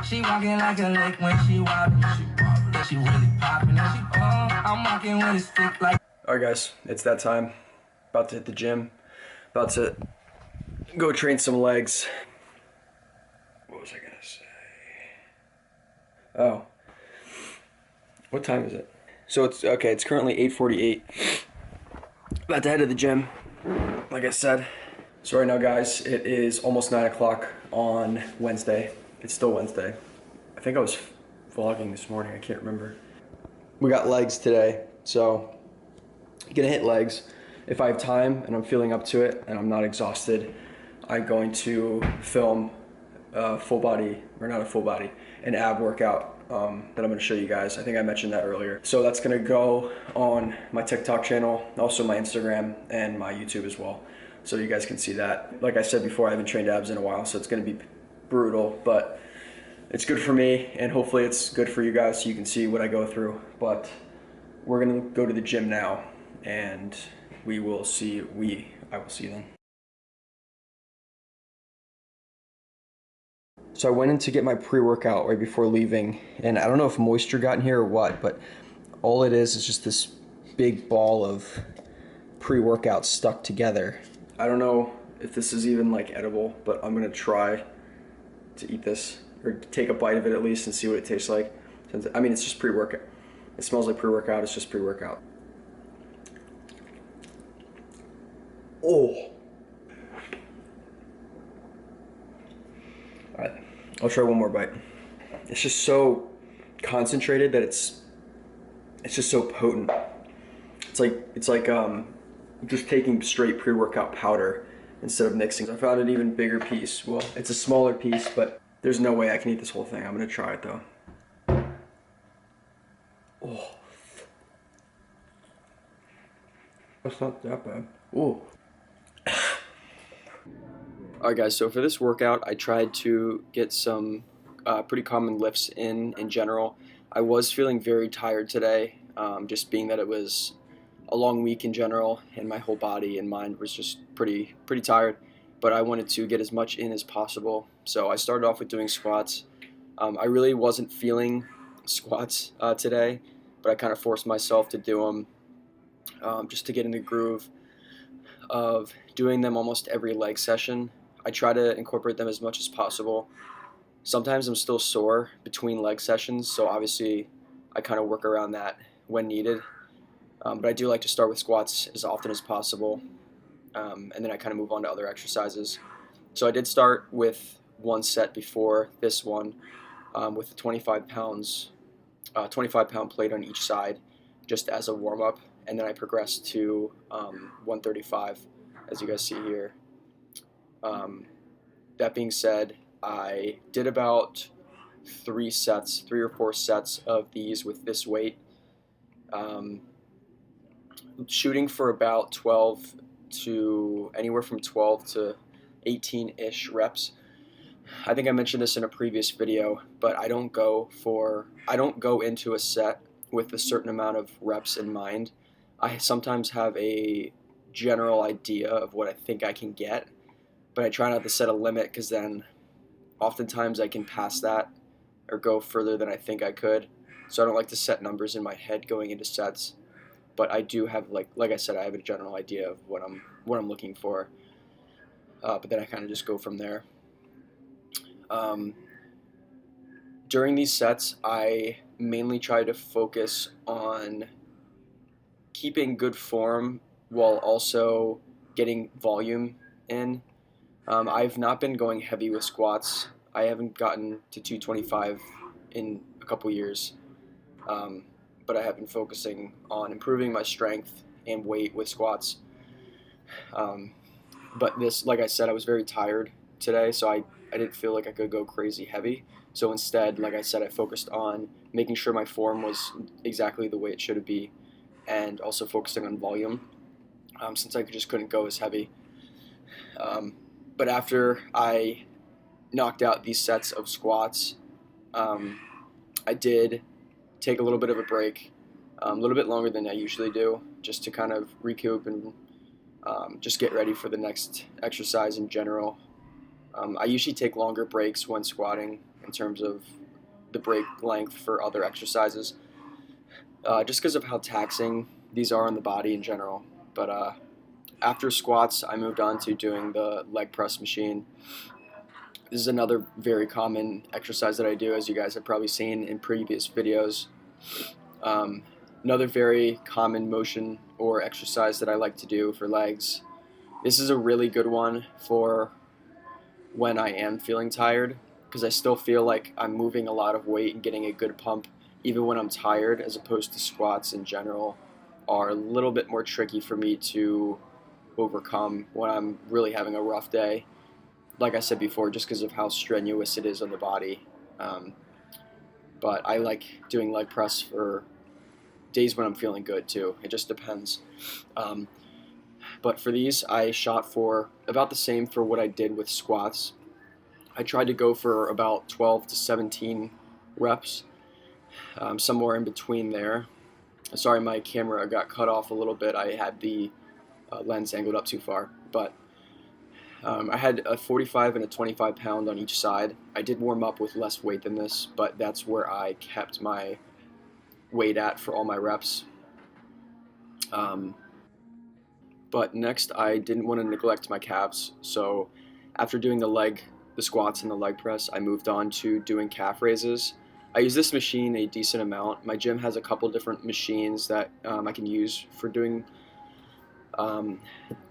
She walking like a lick when she wobbling. She really popping. I'm walking with a stick like. Alright guys, it's that time. About to hit the gym. About to go train some legs. What was I gonna say? Oh. What time is it? So it's okay, it's currently 8:48. About to head to the gym, like I said. So right now guys, it is almost 9 o'clock on Wednesday. It's still Wednesday. I think I was vlogging this morning, I can't remember. We got legs today, so gonna hit legs. If I have time and I'm feeling up to it and I'm not exhausted, I'm going to film full body, or not a full body, an ab workout that I'm going to show you guys. I think I mentioned that earlier. So that's going to go on my TikTok channel, also my Instagram and my YouTube as well. So you guys can see that. Like I said before, I haven't trained abs in a while, so it's going to be brutal, but it's good for me and hopefully it's good for you guys so you can see what I go through. But we're going to go to the gym now and I will see you then. So I went in to get my pre-workout right before leaving, and I don't know if moisture got in here or what, but all it is just this big ball of pre-workout stuck together. I don't know if this is even like edible, but I'm gonna try to eat this, or take a bite of it at least and see what it tastes like. I mean, it's just pre-workout. It smells like pre-workout, it's just pre-workout. Oh. Alright, I'll try one more bite. It's just so concentrated that it's just so potent. It's like just taking straight pre-workout powder instead of mixing. I found an even bigger piece. Well, it's a smaller piece, but there's no way I can eat this whole thing. I'm gonna try it though. Oh. That's not that bad. Ooh. Alright guys, so for this workout, I tried to get some pretty common lifts in general. I was feeling very tired today, just being that it was a long week in general, and my whole body and mind was just pretty tired. But I wanted to get as much in as possible, so I started off with doing squats. I really wasn't feeling squats today, but I kind of forced myself to do them just to get in the groove of doing them almost every leg session. I try to incorporate them as much as possible. Sometimes I'm still sore between leg sessions, so obviously I kind of work around that when needed. But I do like to start with squats as often as possible, and then I kind of move on to other exercises. So I did start with one set before this one with 25 pound plate on each side, just as a warm-up, and then I progressed to 135, as you guys see here. That being said, I did about 3 or 4 sets of these with this weight, shooting for about 12 to anywhere from 12 to 18-ish reps. I think I mentioned this in a previous video, but I don't go into a set with a certain amount of reps in mind. I sometimes have a general idea of what I think I can get, but I try not to set a limit because then oftentimes I can pass that or go further than I think I could. So I don't like to set numbers in my head going into sets, but I do have, like I said, I have a general idea of what I'm looking for. But then I kind of just go from there. During these sets, I mainly try to focus on keeping good form while also getting volume in. I've not been going heavy with squats. I haven't gotten to 225 in a couple years, but I have been focusing on improving my strength and weight with squats. But this, like I said, I was very tired today, so I didn't feel like I could go crazy heavy. So instead, like I said, I focused on making sure my form was exactly the way it should be, and also focusing on volume, since I just couldn't go as heavy. But after I knocked out these sets of squats, I did take a little bit of a break, a little bit longer than I usually do, just to kind of recoup and just get ready for the next exercise in general. I usually take longer breaks when squatting in terms of the break length for other exercises, just because of how taxing these are on the body in general. But after squats, I moved on to doing the leg press machine. This is another very common exercise that I do, as you guys have probably seen in previous videos. Um, Another very common motion or exercise that I like to do for legs. This is a really good one for when I am feeling tired, because I still feel like I'm moving a lot of weight and getting a good pump even when I'm tired, as opposed to squats in general are a little bit more tricky for me to overcome when I'm really having a rough day. Like I said before, just because of how strenuous it is on the body. Um, but I like doing leg press for days when I'm feeling good too. It just depends. Um, but for these, I shot for about the same for what I did with squats. I tried to go for about 12 to 17 reps, somewhere in between there. Sorry, my camera got cut off a little bit. I had the lens angled up too far. But I had a 45 and a 25 pound on each side. I did warm up with less weight than this, but that's where I kept my weight at for all my reps. Um, but next, I didn't want to neglect my calves, so after doing the squats and the leg press, I moved on to doing calf raises. I use this machine a decent amount. My gym has a couple different machines that I can use for doing um,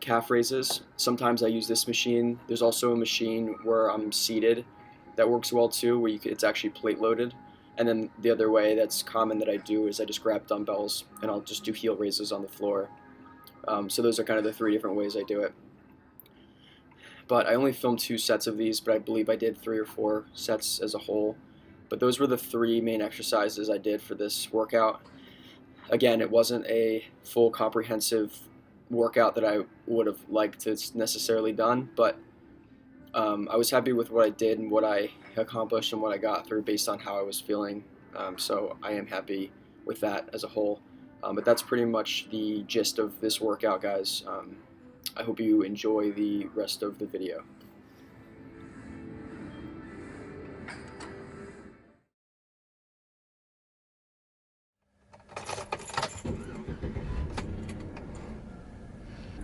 calf raises. Sometimes I use this machine. There's also a machine where I'm seated that works well too, where it's actually plate loaded. And then the other way that's common that I do is I just grab dumbbells and I'll just do heel raises on the floor. So those are kind of the three different ways I do it. But I only filmed 2 sets of these, but I believe I did 3 or 4 sets as a whole. But those were the 3 main exercises I did for this workout. Again, it wasn't a full comprehensive workout that I would have liked to necessarily done, but I was happy with what I did and what I accomplished and what I got through based on how I was feeling. So I am happy with that as a whole. But that's pretty much the gist of this workout, guys. I hope you enjoy the rest of the video.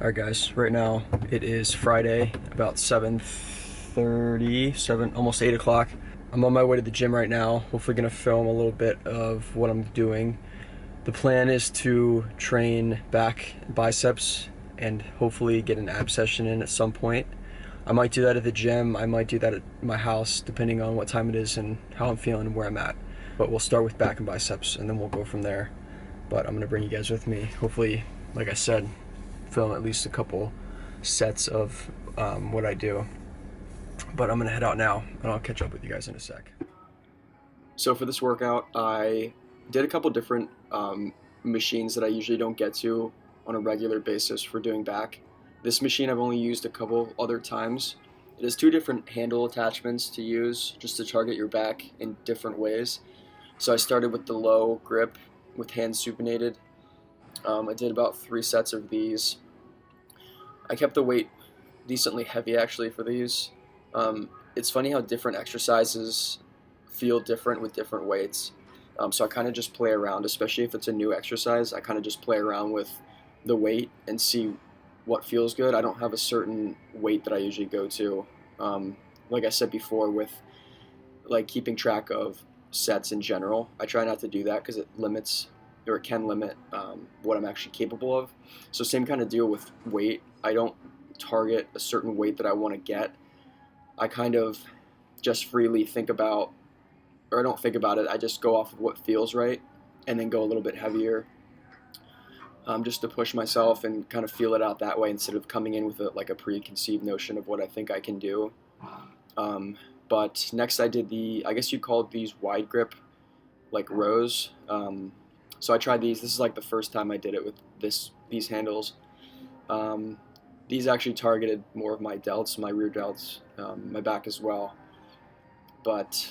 Alright guys, right now it is Friday, about 7:30, almost 8 o'clock. I'm on my way to the gym right now, hopefully gonna film a little bit of what I'm doing. The plan is to train back biceps and hopefully get an ab session in at some point. I might do that at the gym, I might do that at my house, depending on what time it is and how I'm feeling and where I'm at. But we'll start with back and biceps and then we'll go from there. But I'm gonna bring you guys with me. Hopefully, like I said, film at least a couple sets of what I do. But I'm gonna head out now and I'll catch up with you guys in a sec. So for this workout, I did a couple different machines that I usually don't get to on a regular basis for doing back. This machine I've only used a couple other times. It has 2 different handle attachments to use just to target your back in different ways. So I started with the low grip with hands supinated. I did about 3 sets of these. I kept the weight decently heavy actually for these. It's funny how different exercises feel different with different weights. So I kind of just play around, especially if it's a new exercise. I kind of just play around with the weight and see what feels good. I don't have a certain weight that I usually go to. Like I said before, with like keeping track of sets in general, I try not to do that because it limits, or it can limit what I'm actually capable of. So same kind of deal with weight. I don't target a certain weight that I want to get. I kind of just freely think about, or I don't think about it, I just go off of what feels right and then go a little bit heavier, just to push myself and kind of feel it out that way instead of coming in with like a preconceived notion of what I think I can do. But next I did I guess you called these wide grip like rows. So I tried these. This is like the first time I did it with these handles. These actually targeted more of my delts, my rear delts, my back as well. But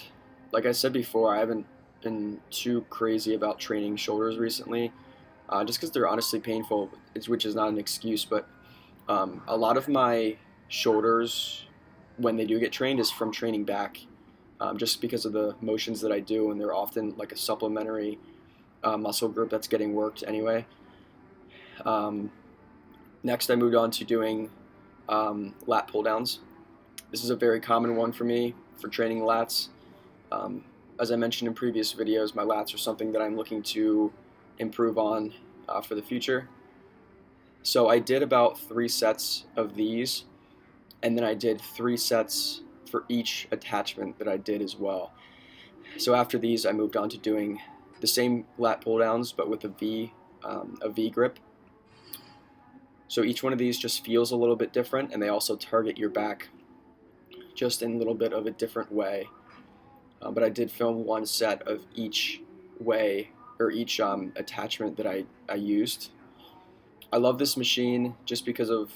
like I said before, I haven't been too crazy about training shoulders recently, just because they're honestly painful, which is not an excuse. But a lot of my shoulders when they do get trained is from training back, just because of the motions that I do, and they're often like a supplementary muscle group that's getting worked anyway. Um, Next, I moved on to doing lat pull downs. This is a very common one for me for training lats. As I mentioned in previous videos, my lats are something that I'm looking to improve on for the future. So I did about 3 sets of these, and then I did 3 sets for each attachment that I did as well. So after these, I moved on to doing the same lat pull downs, but with a V grip. So each one of these just feels a little bit different, and they also target your back just in a little bit of a different way. But I did film 1 set of each way, or each attachment that I used. I love this machine just because of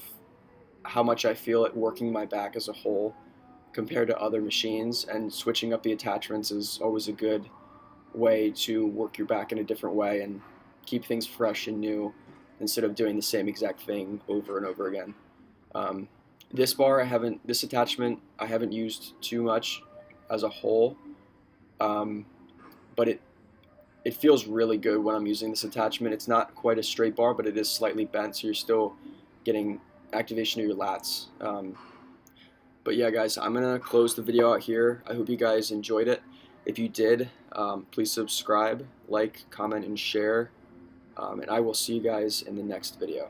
how much I feel it working my back as a whole compared to other machines, and switching up the attachments is always a good way to work your back in a different way and keep things fresh and new instead of doing the same exact thing over and over again. This attachment I haven't used too much as a whole, but it feels really good when I'm using this attachment. It's not quite a straight bar, but it is slightly bent, so you're still getting activation of your lats. But yeah, guys, I'm gonna close the video out here. I hope you guys enjoyed it. If you did, please subscribe, like, comment, and share. And I will see you guys in the next video.